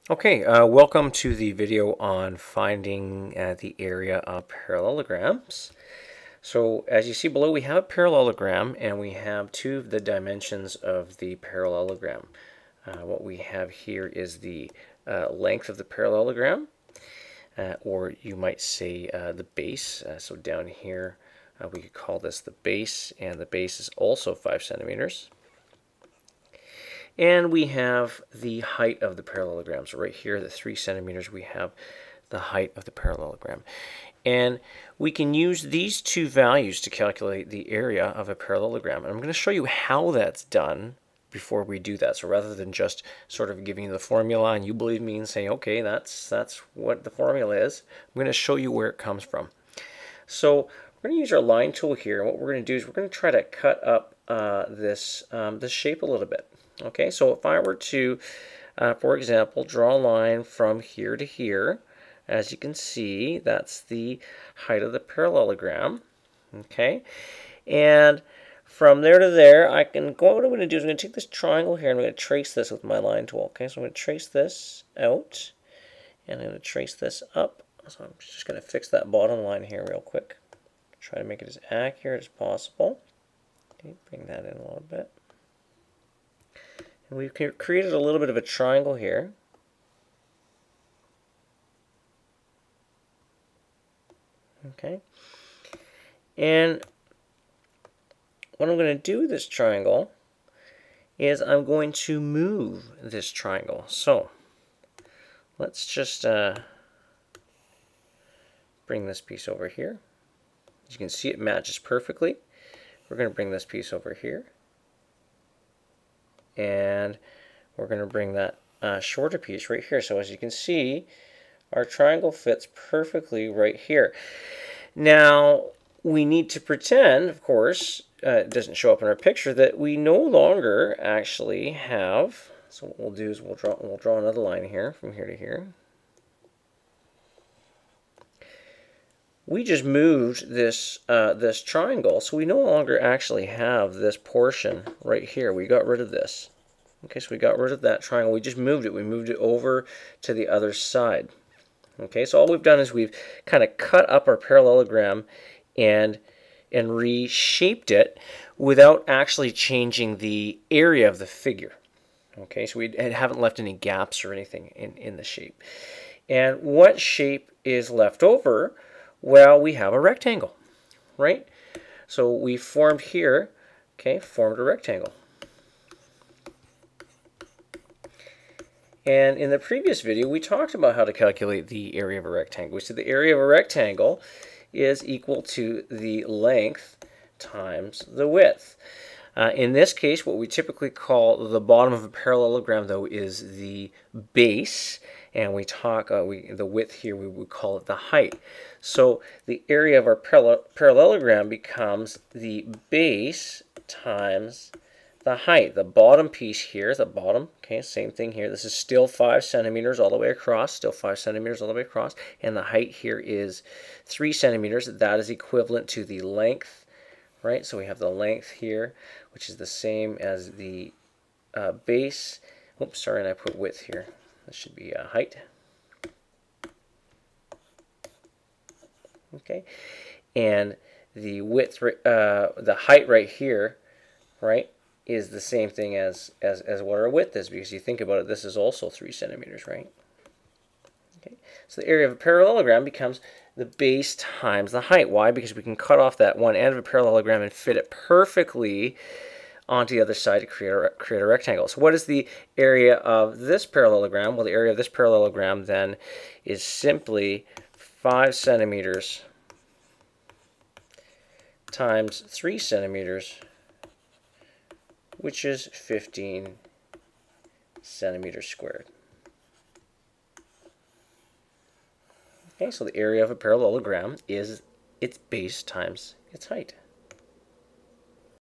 Okay, welcome to the video on finding the area of parallelograms. So as you see below, we have a parallelogram and we have two of the dimensions of the parallelogram. What we have here is the length of the parallelogram, or you might say the base. So down here we could call this the base, and the base is also 5 centimeters. And we have the height of the parallelogram. So right here, the 3 centimeters, we have the height of the parallelogram. And we can use these two values to calculate the area of a parallelogram. And I'm going to show you how that's done before we do that. So rather than just sort of giving you the formula and you believe me and saying, okay, that's what the formula is, I'm going to show you where it comes from. So we're going to use our line tool here. And what we're going to do is we're going to try to cut up this shape a little bit. Okay, so if I were to, for example, draw a line from here to here, as you can see, that's the height of the parallelogram. Okay, and from there to there, what I'm going to do is I'm going to take this triangle here and I'm going to trace this with my line tool. Okay, so I'm going to trace this out, and I'm going to trace this up. So I'm just going to fix that bottom line here real quick. Try to make it as accurate as possible. Okay, bring that in a little bit. And we've created a little bit of a triangle here. Okay. And what I'm going to do with this triangle is I'm going to move this triangle. So let's just bring this piece over here. As you can see, it matches perfectly. We're going to bring this piece over here. And we're going to bring that shorter piece right here. So as you can see, our triangle fits perfectly right here. Now, we need to pretend, of course, it doesn't show up in our picture, that we no longer actually have, so what we'll do is we'll draw another line here from here to here. We just moved this this triangle, so we no longer actually have this portion right here. We got rid of this. Okay, so we got rid of that triangle. We just moved it. We moved it over to the other side. Okay, so all we've done is we've kind of cut up our parallelogram and reshaped it without actually changing the area of the figure. Okay, so we haven't left any gaps or anything in the shape. And what shape is left over? Well, we have a rectangle, right? So we formed here, okay, formed a rectangle. And in the previous video, we talked about how to calculate the area of a rectangle. We said the area of a rectangle is equal to the length times the width. In this case, what we typically call the bottom of a parallelogram, though, is the base. And we talk, the width here, we would call it the height. So the area of our parallelogram becomes the base times the height. The bottom piece here is the bottom. Okay, same thing here. This is still 5 centimeters all the way across, still 5 centimeters all the way across. And the height here is 3 centimeters. That is equivalent to the length, right? So we have the length here, which is the same as the base. Oops, sorry, and I put width here. This should be height. Okay, and the width, the height right here, right, is the same thing as what our width is, because you think about it, this is also 3 centimeters, right? Okay, so the area of a parallelogram becomes the base times the height. Why? Because we can cut off that one end of a parallelogram and fit it perfectly onto the other side to create a rectangle. So what is the area of this parallelogram? Well, the area of this parallelogram then is simply 5 centimeters times 3 centimeters, which is 15 centimeters squared. Okay, so the area of a parallelogram is its base times its height.